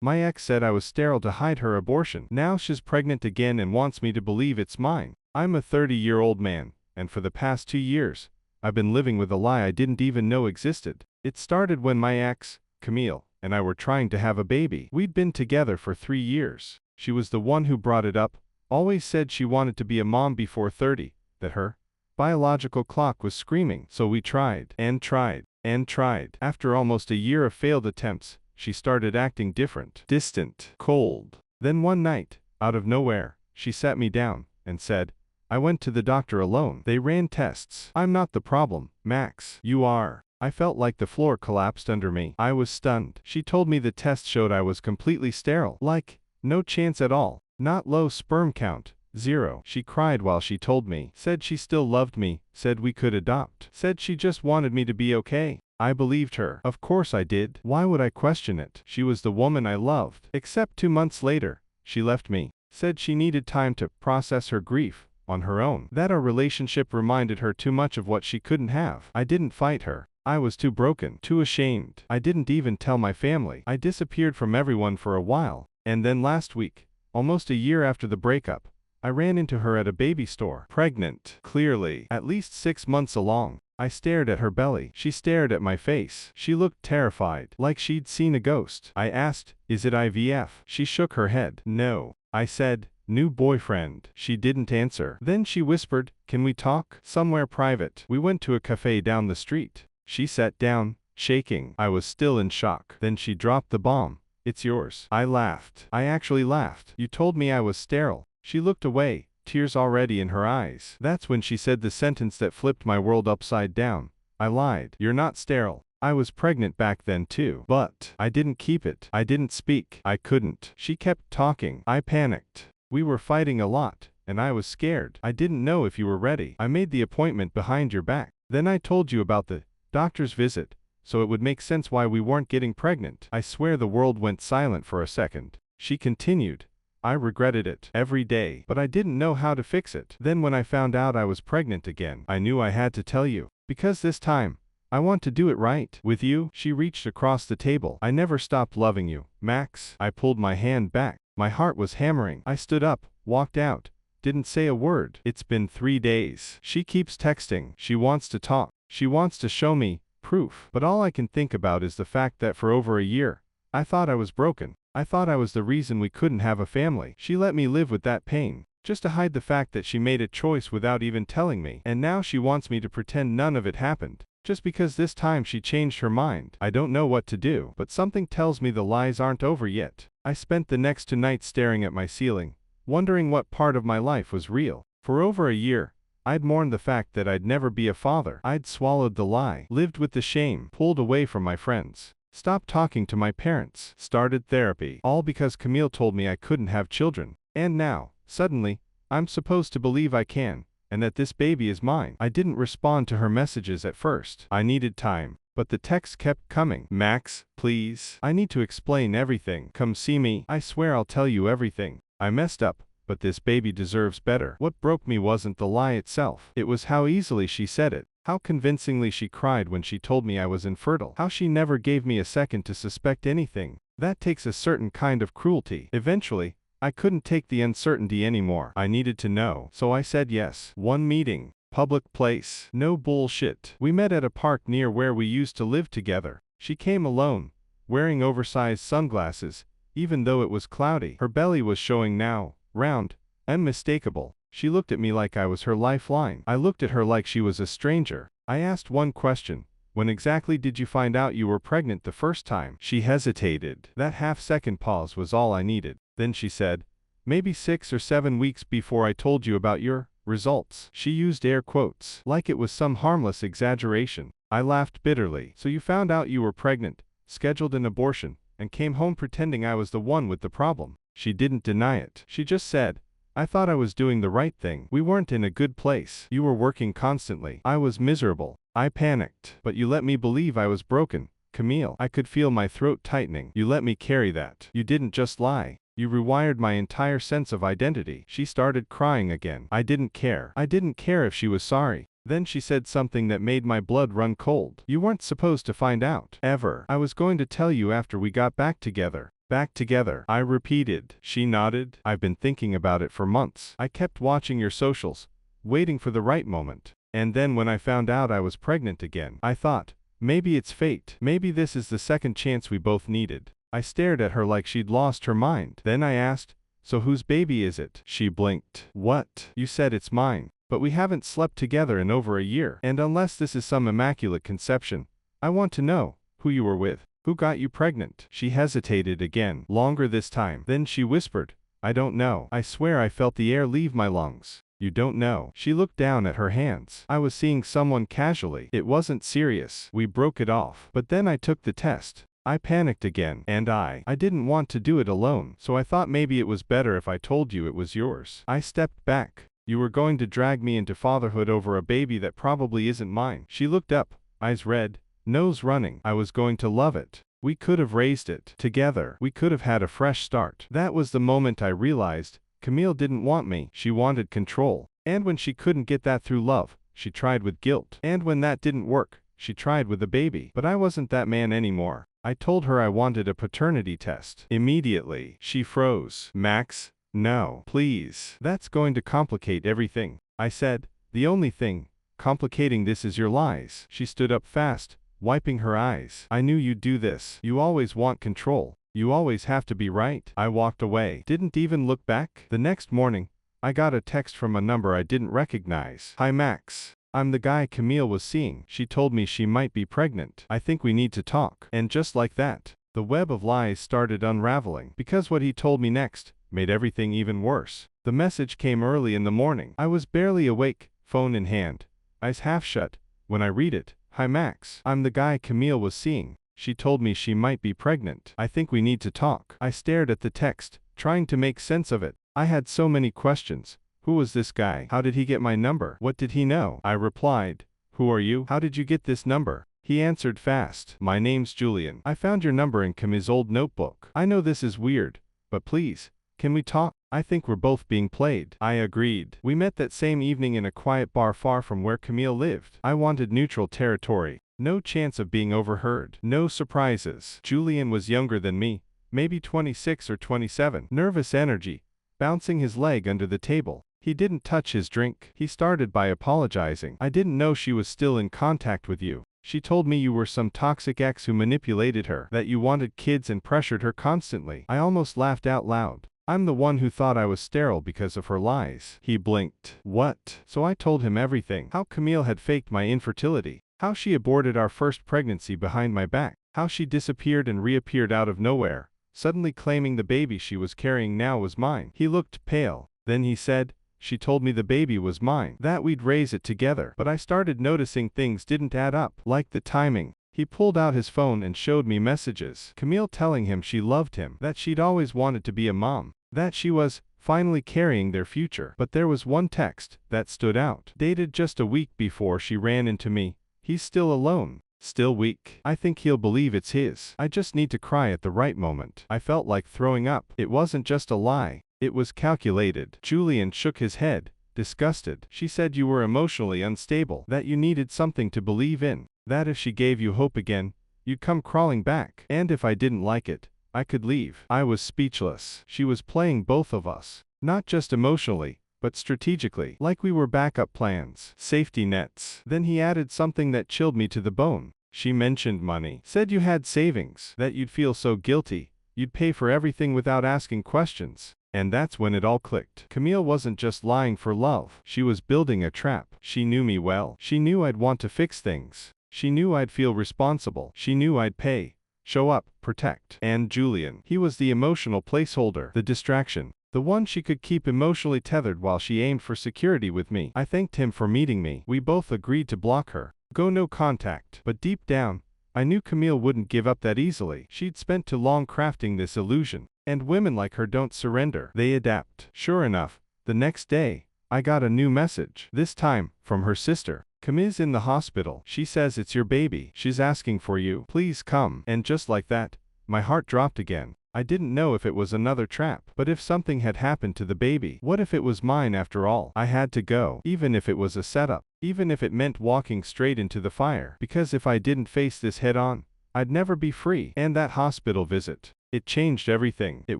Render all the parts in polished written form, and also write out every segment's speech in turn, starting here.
My ex said I was sterile to hide her abortion. Now she's pregnant again and wants me to believe it's mine. I'm a 30-year-old man, and for the past 2 years, I've been living with a lie I didn't even know existed. It started when my ex, Camille, and I were trying to have a baby. We'd been together for 3 years. She was the one who brought it up, always said she wanted to be a mom before 30, that her biological clock was screaming. So we tried, and tried, and tried. After almost a year of failed attempts, she started acting different, distant, cold. Then one night, out of nowhere, she sat me down and said, I went to the doctor alone. They ran tests. I'm not the problem, Max. You are. I felt like the floor collapsed under me. I was stunned. She told me the test showed I was completely sterile. Like, no chance at all. Not low sperm count. 0. She cried while she told me. Said she still loved me. Said we could adopt. Said she just wanted me to be okay. I believed her. Of course I did. Why would I question it? She was the woman I loved. Except 2 months later, she left me. Said she needed time to process her grief on her own. That our relationship reminded her too much of what she couldn't have. I didn't fight her. I was too broken, too ashamed. I didn't even tell my family. I disappeared from everyone for a while. And then last week, almost a year after the breakup, I ran into her at a baby store. Pregnant. Clearly. At least 6 months along. I stared at her belly. She stared at my face. She looked terrified, like she'd seen a ghost. I asked, is it IVF? She shook her head. No. I said, new boyfriend. She didn't answer. Then she whispered, can we talk? Somewhere private. We went to a cafe down the street. She sat down, shaking. I was still in shock. Then she dropped the bomb. It's yours. I laughed. I actually laughed. You told me I was sterile. She looked away, tears already in her eyes. That's when she said the sentence that flipped my world upside down. I lied. You're not sterile. I was pregnant back then too. But I didn't keep it. I didn't speak. I couldn't. She kept talking. I panicked. We were fighting a lot, and I was scared. I didn't know if you were ready. I made the appointment behind your back. Then I told you about the doctor's visit, so it would make sense why we weren't getting pregnant. I swear the world went silent for a second. She continued. I regretted it every day, but I didn't know how to fix it. Then when I found out I was pregnant again, I knew I had to tell you. Because this time, I want to do it right. With you. She reached across the table. I never stopped loving you, Max. I pulled my hand back. My heart was hammering. I stood up, walked out, didn't say a word. It's been 3 days. She keeps texting. She wants to talk. She wants to show me proof. But all I can think about is the fact that for over a year, I thought I was broken. I thought I was the reason we couldn't have a family. She let me live with that pain, just to hide the fact that she made a choice without even telling me. And now she wants me to pretend none of it happened, just because this time she changed her mind. I don't know what to do, but something tells me the lies aren't over yet. I spent the next 2 nights staring at my ceiling, wondering what part of my life was real. For over a year, I'd mourned the fact that I'd never be a father. I'd swallowed the lie, lived with the shame, pulled away from my friends, stopped talking to my parents, started therapy, all because Camille told me I couldn't have children. And now, suddenly, I'm supposed to believe I can, and that this baby is mine. I didn't respond to her messages at first. I needed time, but the texts kept coming. Max, please. I need to explain everything. Come see me. I swear I'll tell you everything. I messed up, but this baby deserves better. What broke me wasn't the lie itself. It was how easily she said it. How convincingly she cried when she told me I was infertile. How she never gave me a second to suspect anything. That takes a certain kind of cruelty. Eventually, I couldn't take the uncertainty anymore. I needed to know. So I said yes. One meeting. Public place. No bullshit. We met at a park near where we used to live together. She came alone, wearing oversized sunglasses, even though it was cloudy. Her belly was showing now, round, unmistakable. She looked at me like I was her lifeline. I looked at her like she was a stranger. I asked one question. When exactly did you find out you were pregnant the first time? She hesitated. That half-second pause was all I needed. Then she said, maybe 6 or 7 weeks before I told you about your results. She used air quotes, like it was some harmless exaggeration. I laughed bitterly. So you found out you were pregnant, scheduled an abortion, and came home pretending I was the one with the problem. She didn't deny it. She just said, I thought I was doing the right thing. We weren't in a good place. You were working constantly. I was miserable. I panicked. But you let me believe I was broken. Camille, I could feel my throat tightening. You let me carry that. You didn't just lie. You rewired my entire sense of identity. She started crying again. I didn't care. I didn't care if she was sorry. Then she said something that made my blood run cold. You weren't supposed to find out. Ever. I was going to tell you after we got back together. Back together, I repeated. She nodded. I've been thinking about it for months. I kept watching your socials, waiting for the right moment. And then when I found out I was pregnant again, I thought, maybe it's fate. Maybe this is the second chance we both needed. I stared at her like she'd lost her mind. Then I asked, so whose baby is it? She blinked. What? You said it's mine. But we haven't slept together in over a year. And unless this is some immaculate conception, I want to know who you were with. Who got you pregnant? She hesitated again, longer this time. Then she whispered, I don't know. I swear I felt the air leave my lungs. You don't know. She looked down at her hands. I was seeing someone casually. It wasn't serious. We broke it off. But then I took the test. I panicked again. And I didn't want to do it alone. So I thought maybe it was better if I told you it was yours. I stepped back. You were going to drag me into fatherhood over a baby that probably isn't mine. She looked up, eyes red, nose running. I was going to love it. We could have raised it together. We could have had a fresh start. That was the moment I realized Camille didn't want me. She wanted control. And when she couldn't get that through love, she tried with guilt. And when that didn't work, she tried with a baby. But I wasn't that man anymore. I told her I wanted a paternity test. Immediately, she froze. Max, no, please. That's going to complicate everything. I said, the only thing complicating this is your lies. She stood up fast, wiping her eyes. I knew you'd do this. You always want control. You always have to be right. I walked away. Didn't even look back. The next morning, I got a text from a number I didn't recognize. Hi Max. I'm the guy Camille was seeing. She told me she might be pregnant. I think we need to talk. And just like that, the web of lies started unraveling. Because what he told me next made everything even worse. The message came early in the morning. I was barely awake, phone in hand, eyes half shut, when I read it. Hi Max. I'm the guy Camille was seeing. She told me she might be pregnant. I think we need to talk. I stared at the text, trying to make sense of it. I had so many questions. Who was this guy? How did he get my number? What did he know? I replied, who are you? How did you get this number? He answered fast. My name's Julian. I found your number in Camille's old notebook. I know this is weird, but please, can we talk? I think we're both being played. I agreed. We met that same evening in a quiet bar far from where Camille lived. I wanted neutral territory. No chance of being overheard. No surprises. Julian was younger than me, maybe 26 or 27. Nervous energy, bouncing his leg under the table. He didn't touch his drink. He started by apologizing. I didn't know she was still in contact with you. She told me you were some toxic ex who manipulated her, that you wanted kids and pressured her constantly. I almost laughed out loud. I'm the one who thought I was sterile because of her lies. He blinked. What? So I told him everything. How Camille had faked my infertility. How she aborted our first pregnancy behind my back. How she disappeared and reappeared out of nowhere, suddenly claiming the baby she was carrying now was mine. He looked pale. Then he said, she told me the baby was mine, that we'd raise it together. But I started noticing things didn't add up, like the timing. He pulled out his phone and showed me messages. Camille telling him she loved him, that she'd always wanted to be a mom, that she was finally carrying their future. But there was one text that stood out, dated just a week before she ran into me. He's still alone, still weak. I think he'll believe it's his. I just need to cry at the right moment. I felt like throwing up. It wasn't just a lie. It was calculated. Julian shook his head, disgusted. She said you were emotionally unstable, that you needed something to believe in, that if she gave you hope again, you'd come crawling back. And if I didn't like it, I could leave. I was speechless. She was playing both of us, not just emotionally, but strategically, like we were backup plans, safety nets. Then he added something that chilled me to the bone. She mentioned money, said you had savings, that you'd feel so guilty, you'd pay for everything without asking questions. And that's when it all clicked. Camille wasn't just lying for love. She was building a trap. She knew me well. She knew I'd want to fix things. She knew I'd feel responsible. She knew I'd pay, show up, protect. And Julian, he was the emotional placeholder, the distraction. The one she could keep emotionally tethered while she aimed for security with me. I thanked him for meeting me. We both agreed to block her. Go no contact. But deep down, I knew Camille wouldn't give up that easily. She'd spent too long crafting this illusion. And women like her don't surrender. They adapt. Sure enough, the next day, I got a new message. This time, from her sister. Camille's in the hospital. She says it's your baby. She's asking for you. Please come. And just like that, my heart dropped again. I didn't know if it was another trap, but if something had happened to the baby, what if it was mine after all? I had to go, even if it was a setup, even if it meant walking straight into the fire, because if I didn't face this head on, I'd never be free. And that hospital visit, It changed everything. It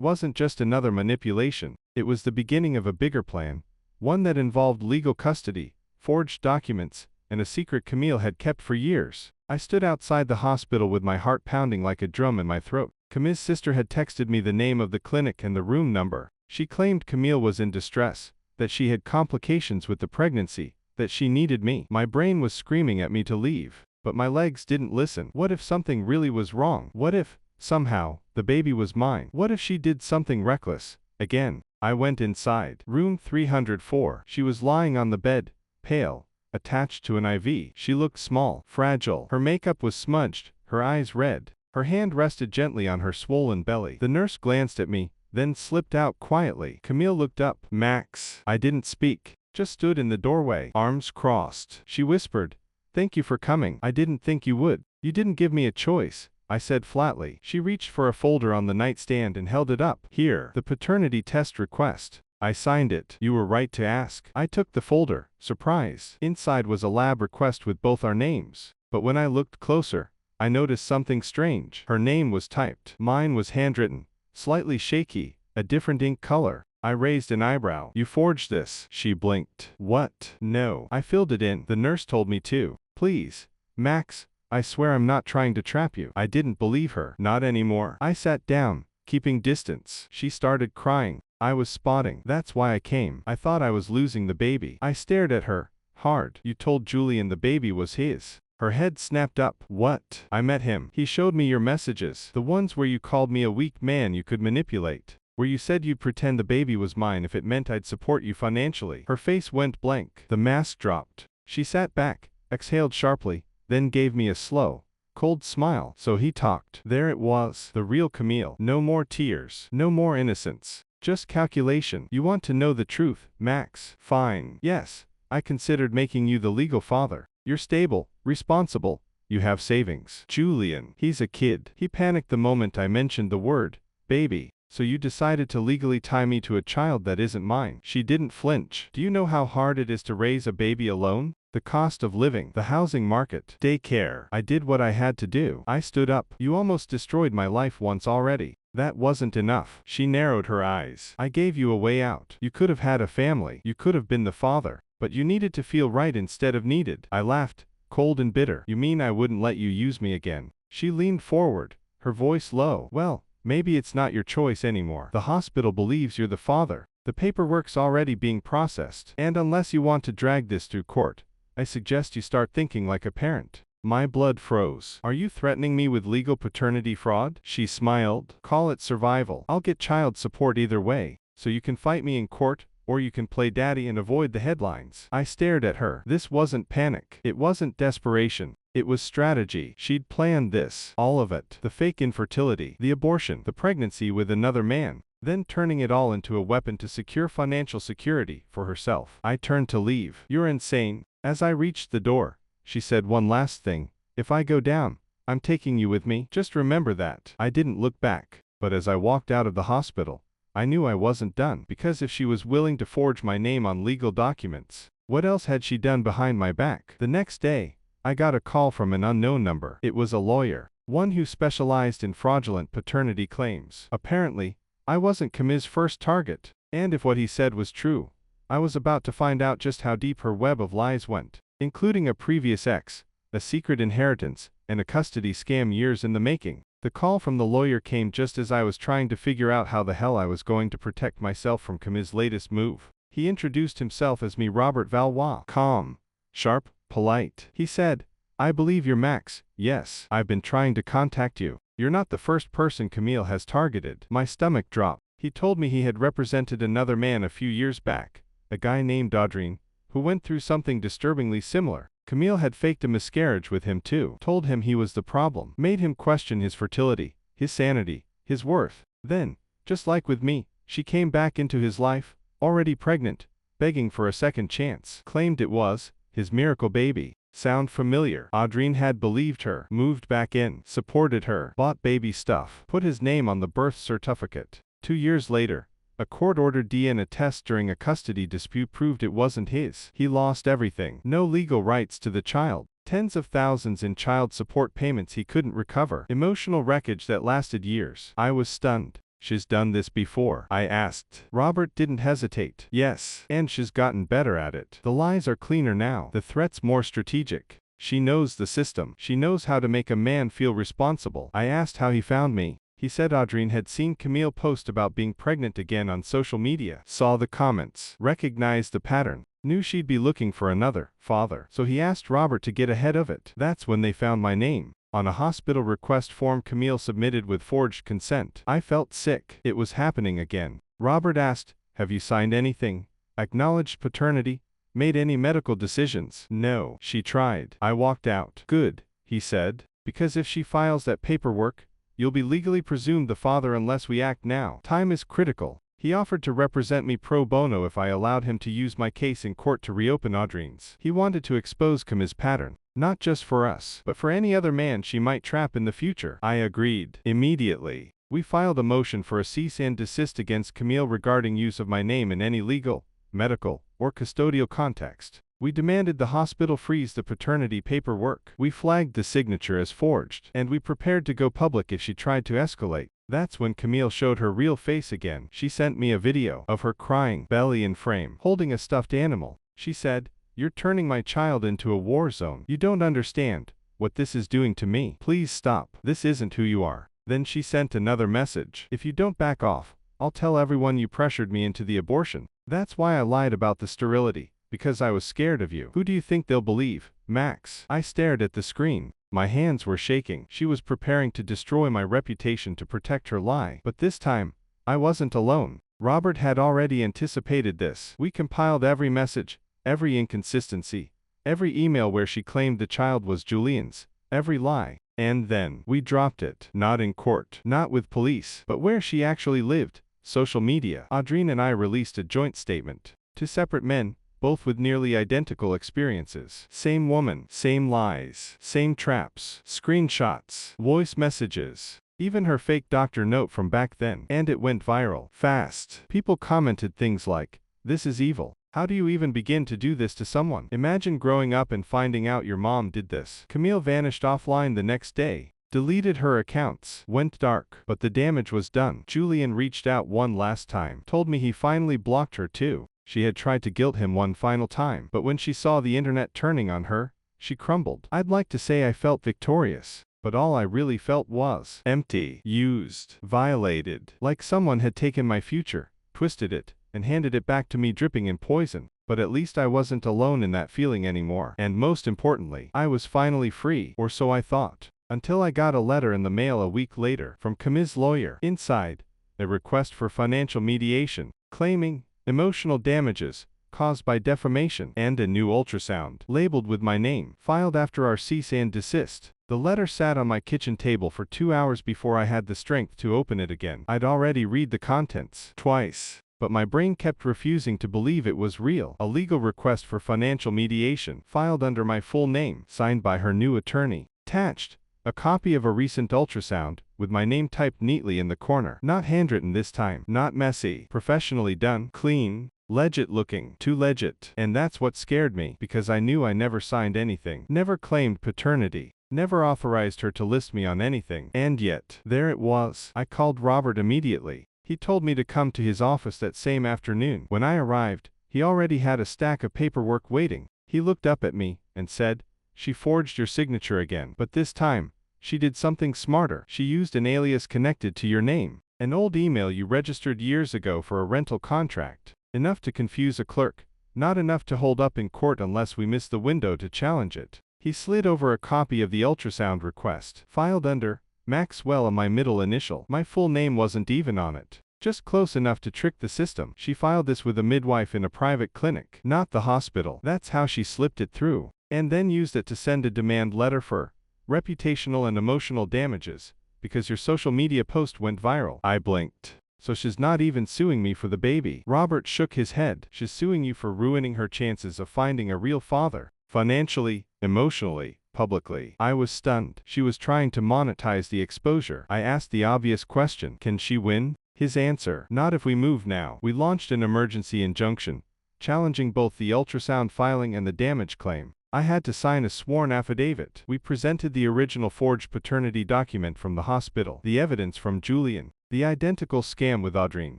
wasn't just another manipulation. It was the beginning of a bigger plan, one that involved legal custody, forged documents, and a secret Camille had kept for years. I stood outside the hospital with my heart pounding like a drum in my throat. Camille's sister had texted me the name of the clinic and the room number. She claimed Camille was in distress, that she had complications with the pregnancy, that she needed me. My brain was screaming at me to leave, but my legs didn't listen. What if something really was wrong? What if, somehow, the baby was mine? What if she did something reckless? Again, I went inside. Room 304. She was lying on the bed, pale, attached to an IV. She looked small, fragile. Her makeup was smudged, her eyes red. Her hand rested gently on her swollen belly. The nurse glanced at me, then slipped out quietly. Camille looked up. Max. I didn't speak, just stood in the doorway, arms crossed. She whispered, "Thank you for coming. I didn't think you would." "You didn't give me a choice," I said flatly. She reached for a folder on the nightstand and held it up. "Here, the paternity test request." I signed it. "You were right to ask." I took the folder, surprised. Inside was a lab request with both our names. But when I looked closer, I noticed something strange. Her name was typed. Mine was handwritten, slightly shaky, a different ink color. I raised an eyebrow. "You forged this." She blinked. "What?" "No. I filled it in. The nurse told me to." "Please, Max, I swear I'm not trying to trap you." I didn't believe her. "Not anymore." I sat down, keeping distance. She started crying. I was spotting. "That's why I came. I thought I was losing the baby." I stared at her, hard. "You told Julian the baby was his." Her head snapped up. "What?" "I met him. He showed me your messages. The ones where you called me a weak man you could manipulate. Where you said you'd pretend the baby was mine if it meant I'd support you financially." Her face went blank. The mask dropped. She sat back, exhaled sharply, then gave me a slow, cold smile. "So he talked." There it was. The real Camille. No more tears. No more innocence. Just calculation. "You want to know the truth, Max?" "Fine. Yes, I considered making you the legal father. You're stable, responsible, you have savings. Julian, he's a kid." He panicked the moment I mentioned the word, baby. "So you decided to legally tie me to a child that isn't mine." She didn't flinch. "Do you know how hard it is to raise a baby alone? The cost of living, the housing market, daycare." I did what I had to do. I stood up. "You almost destroyed my life once already. That wasn't enough." She narrowed her eyes. "I gave you a way out. You could have had a family. You could have been the father. But you needed to feel right instead of needed." I laughed, cold and bitter. "You mean I wouldn't let you use me again?" She leaned forward, her voice low. "Well, maybe it's not your choice anymore. The hospital believes you're the father. The paperwork's already being processed. And unless you want to drag this through court, I suggest you start thinking like a parent." My blood froze. "Are you threatening me with legal paternity fraud?" She smiled. "Call it survival. I'll get child support either way, so you can fight me in court, or you can play daddy and avoid the headlines." I stared at her. This wasn't panic. It wasn't desperation. It was strategy. She'd planned this. All of it. The fake infertility, the abortion, the pregnancy with another man, then turning it all into a weapon to secure financial security for herself. I turned to leave. "You're insane." As I reached the door, she said one last thing. "If I go down, I'm taking you with me. Just remember that." I didn't look back, but as I walked out of the hospital, I knew I wasn't done. Because if she was willing to forge my name on legal documents, what else had she done behind my back? The next day, I got a call from an unknown number. It was a lawyer, one who specialized in fraudulent paternity claims. Apparently, I wasn't Camille's first target. And if what he said was true, I was about to find out just how deep her web of lies went, including a previous ex, a secret inheritance, and a custody scam years in the making. The call from the lawyer came just as I was trying to figure out how the hell I was going to protect myself from Camille's latest move. He introduced himself as me, Robert Valois. Calm, sharp, polite. He said, "I believe you're Max. Yes, I've been trying to contact you. You're not the first person Camille has targeted." My stomach dropped. He told me he had represented another man a few years back, a guy named Audrine, who went through something disturbingly similar. Camille had faked a miscarriage with him too, told him he was the problem, made him question his fertility, his sanity, his worth. Then, just like with me, she came back into his life, already pregnant, begging for a second chance. Claimed it was his miracle baby. Sound familiar? Audrine had believed her, moved back in, supported her, bought baby stuff, put his name on the birth certificate. 2 years later, a court-ordered DNA test during a custody dispute proved it wasn't his. He lost everything. No legal rights to the child, Tens of thousands in child support payments he couldn't recover. Emotional wreckage that lasted years. I was stunned. She's done this before, I asked. Robert didn't hesitate. Yes, and she's gotten better at it. The lies are cleaner now. The threats more strategic. She knows the system. She knows how to make a man feel responsible. I asked how he found me. He said Audrine had seen Camille post about being pregnant again on social media, saw the comments, recognized the pattern, knew she'd be looking for another father. So he asked Robert to get ahead of it. That's when they found my name on a hospital request form Camille submitted with forged consent. I felt sick. It was happening again. Robert asked, "Have you signed anything? Acknowledged paternity? Made any medical decisions?" No. She tried. I walked out. Good, he said, because if she files that paperwork, you'll be legally presumed the father unless we act now. Time is critical. He offered to represent me pro bono if I allowed him to use my case in court to reopen Audrine's. He wanted to expose Camille's pattern, not just for us, but for any other man she might trap in the future. I agreed. Immediately, we filed a motion for a cease and desist against Camille regarding use of my name in any legal, medical, or custodial context. We demanded the hospital freeze the paternity paperwork. We flagged the signature as forged, and we prepared to go public if she tried to escalate. That's when Camille showed her real face again. She sent me a video of her crying, belly in frame, holding a stuffed animal. She said, "You're turning my child into a war zone. You don't understand what this is doing to me. Please stop. This isn't who you are." Then she sent another message. "If you don't back off, I'll tell everyone you pressured me into the abortion. That's why I lied about the sterility, because I was scared of you. Who do you think they'll believe, Max?" I stared at the screen. My hands were shaking. She was preparing to destroy my reputation to protect her lie. But this time, I wasn't alone. Robert had already anticipated this. We compiled every message, every inconsistency, every email where she claimed the child was Julian's, every lie. And then, we dropped it. Not in court, not with police, but where she actually lived, social media. Audrine and I released a joint statement. Two separate men, both with nearly identical experiences. Same woman, same lies, same traps, screenshots, voice messages, even her fake doctor note from back then. And it went viral. Fast. People commented things like, "This is evil. How do you even begin to do this to someone? Imagine growing up and finding out your mom did this." Camille vanished offline the next day. Deleted her accounts, went dark, but the damage was done. Julian reached out one last time, told me he finally blocked her too. She had tried to guilt him one final time, but when she saw the internet turning on her, she crumbled. I'd like to say I felt victorious, but all I really felt was empty, used, violated, like someone had taken my future, twisted it, and handed it back to me dripping in poison. But at least I wasn't alone in that feeling anymore. And most importantly, I was finally free, or so I thought. Until I got a letter in the mail a week later from Camille's lawyer. Inside, a request for financial mediation, claiming emotional damages caused by defamation, and a new ultrasound, labeled with my name, filed after our cease and desist. The letter sat on my kitchen table for 2 hours before I had the strength to open it again. I'd already read the contents twice, but my brain kept refusing to believe it was real. A legal request for financial mediation, filed under my full name, signed by her new attorney. Attached, a copy of a recent ultrasound, with my name typed neatly in the corner. Not handwritten this time. Not messy. Professionally done. Clean. Legit looking. Too legit. And that's what scared me, because I knew I never signed anything. Never claimed paternity. Never authorized her to list me on anything. And yet, there it was. I called Robert immediately. He told me to come to his office that same afternoon. When I arrived, he already had a stack of paperwork waiting. He looked up at me and said, "She forged your signature again. But this time, she did something smarter. She used an alias connected to your name. An old email you registered years ago for a rental contract. Enough to confuse a clerk, not enough to hold up in court unless we miss the window to challenge it." He slid over a copy of the ultrasound request, filed under Maxwell and my middle initial. My full name wasn't even on it. Just close enough to trick the system. She filed this with a midwife in a private clinic, not the hospital. That's how she slipped it through. And then used it to send a demand letter for reputational and emotional damages, because your social media post went viral. I blinked. So she's not even suing me for the baby. Robert shook his head. She's suing you for ruining her chances of finding a real father. Financially, emotionally, publicly. I was stunned. She was trying to monetize the exposure. I asked the obvious question. Can she win? His answer, not if we move now. We launched an emergency injunction, challenging both the ultrasound filing and the damage claim. I had to sign a sworn affidavit. We presented the original forged paternity document from the hospital, the evidence from Julian, the identical scam with Audrine,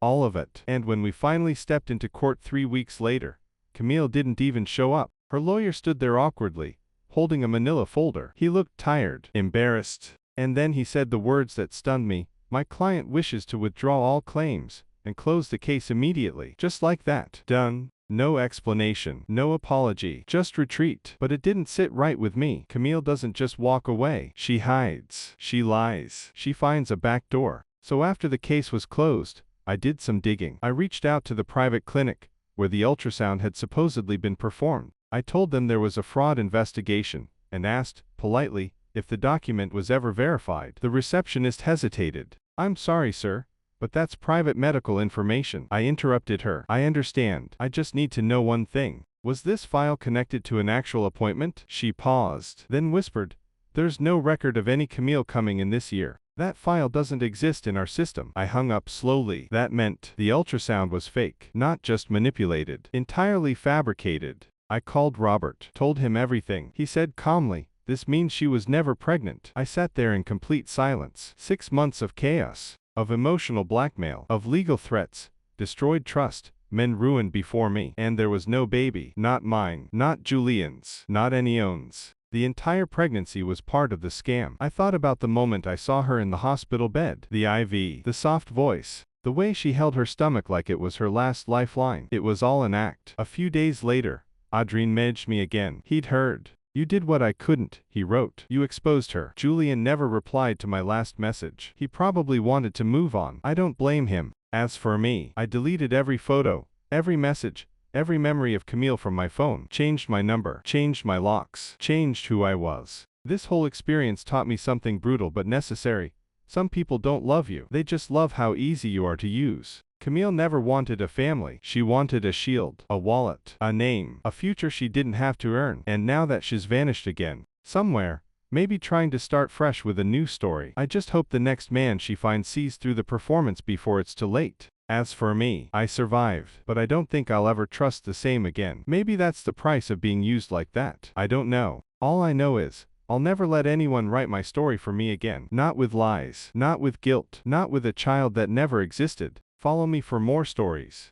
all of it. And when we finally stepped into court 3 weeks later, Camille didn't even show up. Her lawyer stood there awkwardly, holding a manila folder. He looked tired, embarrassed. And then he said the words that stunned me, "My client wishes to withdraw all claims and close the case immediately." Just like that. Done. No explanation, no apology, just retreat. But it didn't sit right with me. Camille doesn't just walk away. She hides. She lies. She finds a back door. So after the case was closed, I did some digging. I reached out to the private clinic where the ultrasound had supposedly been performed. I told them there was a fraud investigation and asked, politely, if the document was ever verified. The receptionist hesitated. "I'm sorry, sir, but that's private medical information." I interrupted her. "I understand. I just need to know one thing. Was this file connected to an actual appointment?" She paused, then whispered, "There's no record of any Camille coming in this year. That file doesn't exist in our system." I hung up slowly. That meant the ultrasound was fake, not just manipulated, entirely fabricated. I called Robert, told him everything. He said calmly, "This means she was never pregnant." I sat there in complete silence. 6 months of chaos, of emotional blackmail, of legal threats, destroyed trust, men ruined before me. And there was no baby. Not mine, not Julian's, not anyone's. The entire pregnancy was part of the scam. I thought about the moment I saw her in the hospital bed. The IV, the soft voice, the way she held her stomach like it was her last lifeline. It was all an act. A few days later, Audrine messaged me again. He'd heard. "You did what I couldn't," he wrote. "You exposed her." Julian never replied to my last message. He probably wanted to move on. I don't blame him. As for me, I deleted every photo, every message, every memory of Camille from my phone. Changed my number, changed my locks, changed who I was. This whole experience taught me something brutal but necessary. Some people don't love you. They just love how easy you are to use. Camille never wanted a family. She wanted a shield, a wallet, a name, a future she didn't have to earn. And now that she's vanished again, somewhere, maybe trying to start fresh with a new story, I just hope the next man she finds sees through the performance before it's too late. As for me, I survived, but I don't think I'll ever trust the same again. Maybe that's the price of being used like that. I don't know. All I know is, I'll never let anyone write my story for me again. Not with lies, not with guilt, not with a child that never existed. Follow me for more stories.